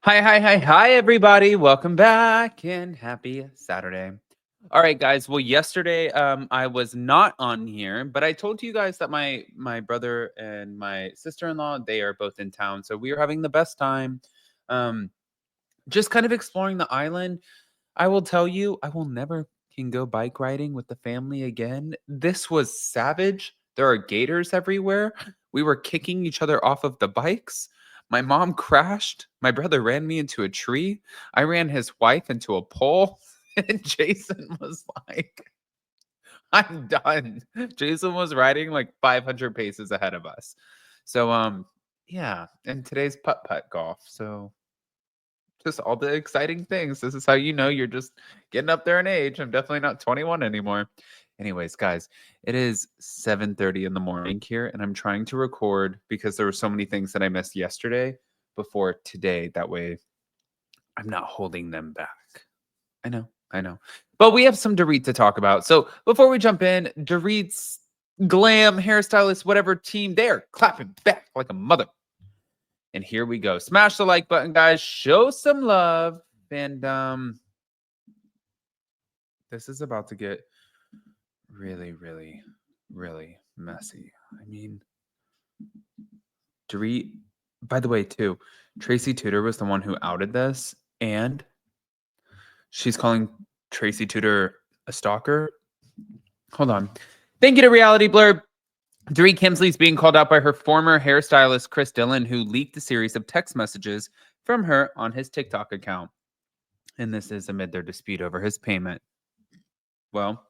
Hi, everybody. Welcome back and happy Saturday. All right, guys. Well, yesterday I was not on here, but I told you guys that my brother and my sister-in-law, they are both in town. So we are having the best time. Um just kind of exploring the island. I will tell you, I will never can go bike riding with the family again. This was savage. There are gators everywhere. We were kicking each other off of the bikes. My mom crashed. My brother ran me into a tree. I ran his wife into a pole. And Jason was like, I'm done. Jason was riding like 500 paces ahead of us. So, yeah. And today's putt putt golf. So, just all the exciting things. This is how you know you're just getting up there in age. I'm definitely not 21 anymore. Anyways, guys, it is 7:30 in the morning here, and I'm trying to record because there were so many things that I missed yesterday before today. That way I'm not holding them back. I know. But we have some Dorit to talk about. So before we jump in, Dorit's glam, hairstylist, whatever team, they are clapping back like a mother. And here we go. Smash the like button, guys. Show some love. And this is about to get really, really, really messy. I mean, Dorit, by the way, too, Tracy Tudor was the one who outed this, and she's calling Tracy Tudor a stalker. Hold on. Thank you to Reality Blurb. Dorit Kemsley is being called out by her former hairstylist, Chris Dylan, who leaked a series of text messages from her on his TikTok account. And this is amid their dispute over his payment. Well,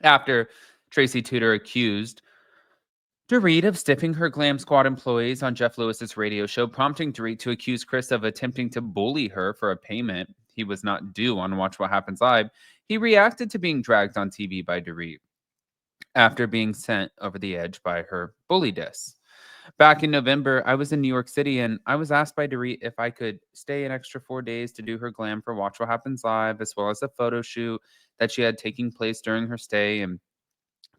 after Tracy Tudor accused Dorit of stiffing her Glam Squad employees on Jeff Lewis's radio show, prompting Dorit to accuse Chris of attempting to bully her for a payment he was not due on Watch What Happens Live, he reacted to being dragged on TV by Dorit after being sent over the edge by her bully diss. Back in November, I was in New York City and I was asked by Dorit if I could stay an extra 4 days to do her glam for Watch What Happens Live, as well as a photo shoot that she had taking place during her stay. And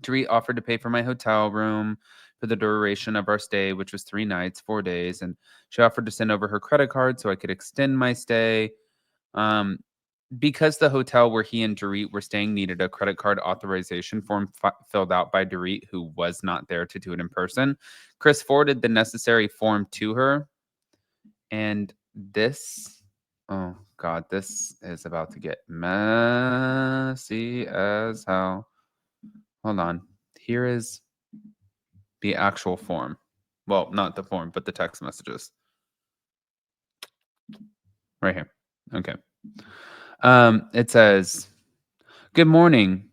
Dorit offered to pay for my hotel room for the duration of our stay, which was 3 nights, 4 days. And she offered to send over her credit card so I could extend my stay. Because the hotel where he and Dorit were staying needed a credit card authorization form filled out by Dorit, who was not there to do it in person, Chris forwarded the necessary form to her. And this, oh God, this is about to get messy as hell. Hold on. Here is the actual form. Well, not the form, but the text messages. Right here. Okay. It says, "Good morning.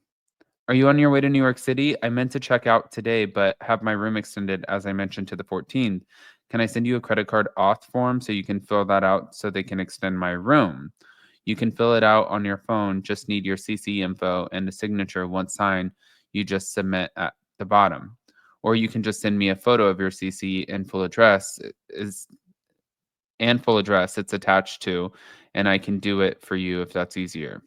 Are you on your way to New York City? I meant to check out today, but have my room extended as I mentioned to the 14th. Can I send you a credit card auth form so you can fill that out so they can extend my room? You can fill it out on your phone. Just need your CC info and a signature. Once signed, you just submit at the bottom. Or you can just send me a photo of your CC and full address it's attached to, and I can do it for you if that's easier."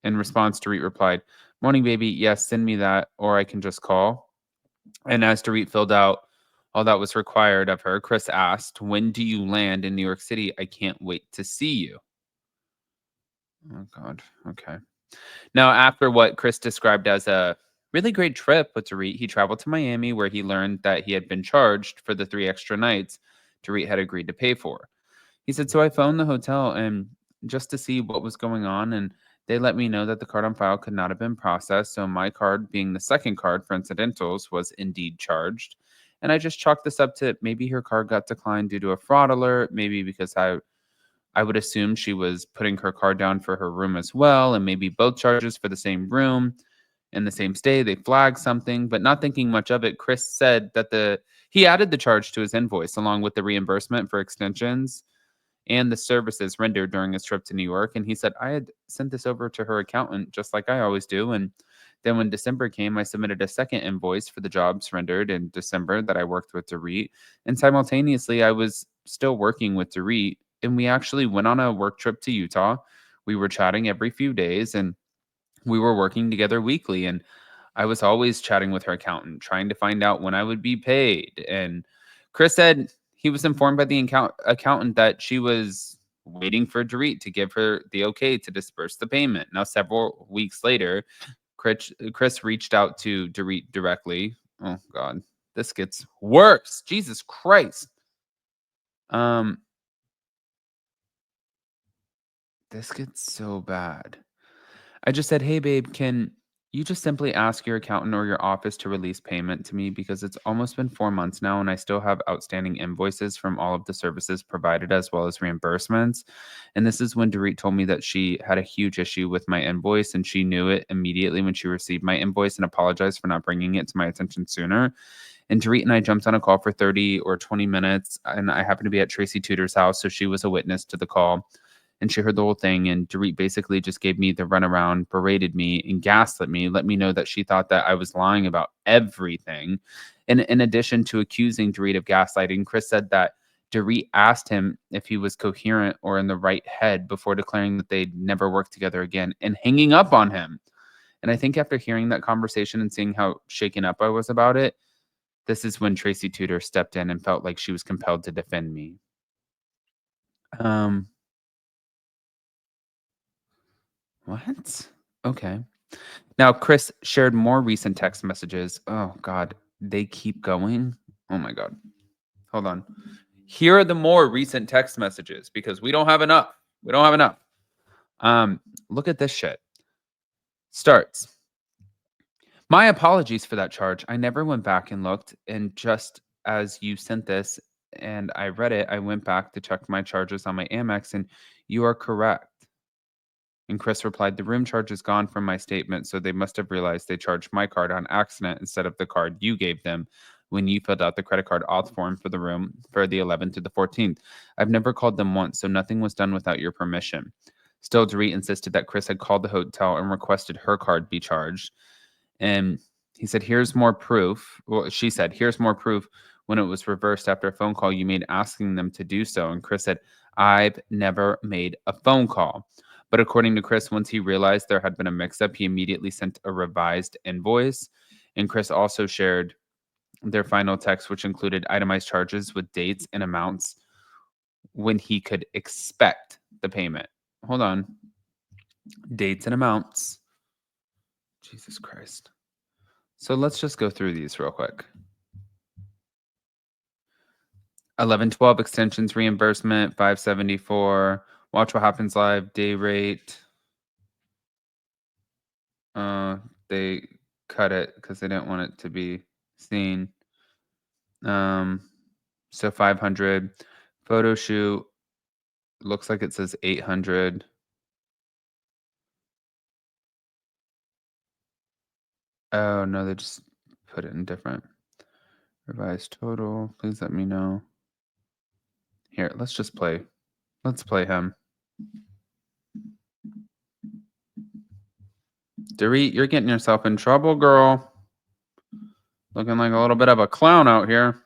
In response, Dorit replied, "Morning, baby. Yes, send me that, or I can just call." And as Dorit filled out all that was required of her, Chris asked, "When do you land in New York City? I can't wait to see you." Oh, God. Okay. Now, after what Chris described as a really great trip with Dorit, he traveled to Miami where he learned that he had been charged for the 3 extra nights Dorit had agreed to pay for. He said, "So I phoned the hotel and just to see what was going on, and they let me know that the card on file could not have been processed. So my card, being the second card for incidentals, was indeed charged. And I just chalked this up to maybe her card got declined due to a fraud alert, maybe because I would assume she was putting her card down for her room as well, and maybe both charges for the same room in the same stay. They flagged something, but not thinking much of it, Chris said that he added the charge to his invoice along with the reimbursement for extensions and the services rendered during his trip to New York. And he said, I had sent this over to her accountant just like I always do. And then when December came, I submitted a second invoice for the jobs rendered in December that I worked with Dorit. And simultaneously, I was still working with Dorit. And we actually went on a work trip to Utah. We were chatting every few days and we were working together weekly. And I was always chatting with her accountant, trying to find out when I would be paid. And Chris said he was informed by the accountant that she was waiting for Dorit to give her the okay to disperse the payment. Now, several weeks later, Chris reached out to Dorit directly. Oh, God. This gets worse. Jesus Christ. This gets so bad. I just said, "Hey, babe, can you just simply ask your accountant or your office to release payment to me because it's almost been 4 months now and I still have outstanding invoices from all of the services provided as well as reimbursements." And this is when Dorit told me that she had a huge issue with my invoice and she knew it immediately when she received my invoice and apologized for not bringing it to my attention sooner. And Dorit and I jumped on a call for 30 or 20 minutes, and I happened to be at Tracy Tudor's house, so she was a witness to the call. And she heard the whole thing, and Dorit basically just gave me the runaround, berated me, and gaslit me, let me know that she thought that I was lying about everything. And in addition to accusing Dorit of gaslighting, Chris said that Dorit asked him if he was coherent or in the right head before declaring that they'd never work together again and hanging up on him. And I think after hearing that conversation and seeing how shaken up I was about it, this is when Tracy Tudor stepped in and felt like she was compelled to defend me. What? Okay. Now, Chris shared more recent text messages. Oh, God. They keep going. Oh, my God. Hold on. Here are the more recent text messages because we don't have enough. We don't have enough. Look at this shit. Starts. My apologies for that charge. I never went back and looked. And just as you sent this and I read it, I went back to check my charges on my Amex, and you are correct. And Chris replied, the room charge is gone from my statement, so they must have realized they charged my card on accident instead of the card you gave them when you filled out the credit card auth form for the room for the 11th to the 14th. I've never called them once, so nothing was done without your permission. Still, Dorit insisted that Chris had called the hotel and requested her card be charged. And he said, here's more proof. Well, she said, here's more proof when it was reversed after a phone call you made asking them to do so. And Chris said, I've never made a phone call. But according to Chris, once he realized there had been a mix-up, he immediately sent a revised invoice. And Chris also shared their final text, which included itemized charges with dates and amounts when he could expect the payment. Hold on. Dates and amounts. Jesus Christ. So let's just go through these real quick. 11/12 extensions reimbursement, $574. Watch What Happens Live day rate. They cut it because they didn't want it to be seen. So 500. Photo shoot looks like it says 800. Oh no, they just put it in different. Revised total. Please let me know. Here, let's just play. Let's play him. Dorit, you're getting yourself in trouble, girl. Looking like a little bit of a clown out here.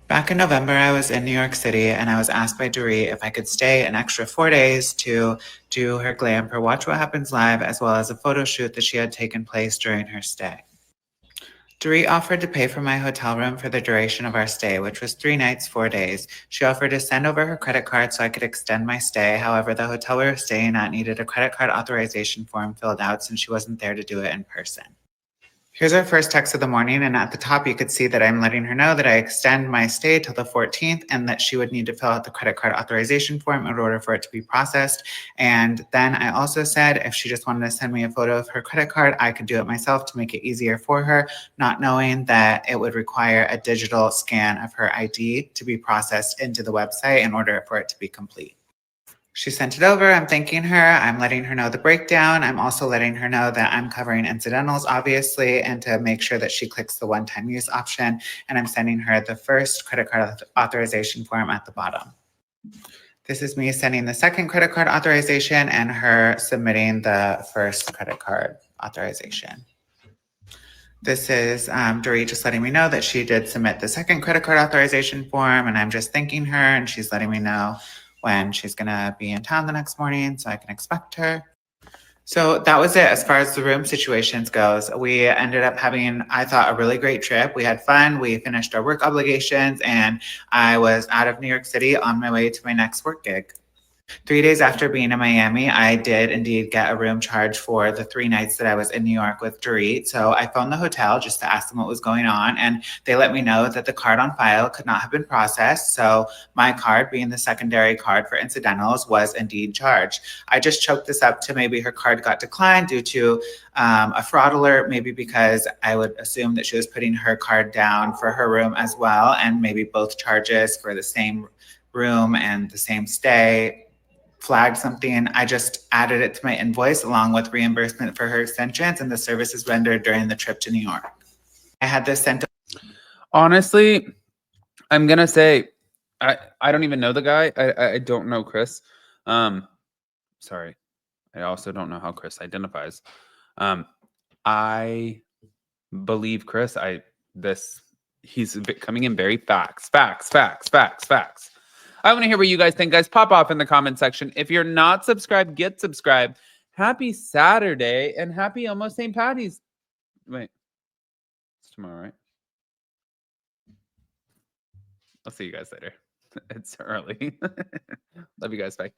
Back in November, I was in New York City and I was asked by Dorit if I could stay an extra 4 days to do her glam for Watch What Happens Live, as well as a photo shoot that she had taken place during her stay. Dorit offered to pay for my hotel room for the duration of our stay, which was 3 nights, 4 days. She offered to send over her credit card so I could extend my stay. However, the hotel we were staying at needed a credit card authorization form filled out since she wasn't there to do it in person. Here's our first text of the morning, and at the top you could see that I'm letting her know that I extend my stay till the 14th and that she would need to fill out the credit card authorization form in order for it to be processed. And then I also said if she just wanted to send me a photo of her credit card, I could do it myself to make it easier for her, not knowing that it would require a digital scan of her ID to be processed into the website in order for it to be complete. She sent it over. I'm thanking her. I'm letting her know the breakdown. I'm also letting her know that I'm covering incidentals, obviously, and to make sure that she clicks the one-time use option. And I'm sending her the first credit card authorization form at the bottom. This is me sending the second credit card authorization and her submitting the first credit card authorization. This is Dorit just letting me know that she did submit the second credit card authorization form, and I'm just thanking her, and she's letting me know when she's going to be in town the next morning so I can expect her. So that was it as far as the room situations goes. We ended up having, I thought, a really great trip. We had fun. We finished our work obligations, and I was out of New York City on my way to my next work gig. 3 days after being in Miami, I did indeed get a room charge for the 3 nights that I was in New York with Dorit. So I phoned the hotel just to ask them what was going on, and they let me know that the card on file could not have been processed. So my card, being the secondary card for incidentals, was indeed charged. I just choked this up to maybe her card got declined due to a fraud alert, maybe because I would assume that she was putting her card down for her room as well, and maybe both charges for the same room and the same stay flagged something. I just added it to my invoice along with reimbursement for her extensions and the services rendered during the trip to New York. I had this sent. Honestly, I'm gonna say I don't even know the guy. I don't know Chris. Sorry. I also don't know how Chris identifies. I believe Chris. He's coming in very facts. I want to hear what you guys think, guys. Pop off in the comment section. If you're not subscribed, get subscribed. Happy Saturday and happy almost St. Patty's. Wait, it's tomorrow, right? I'll see you guys later. It's early. Love you guys. Bye.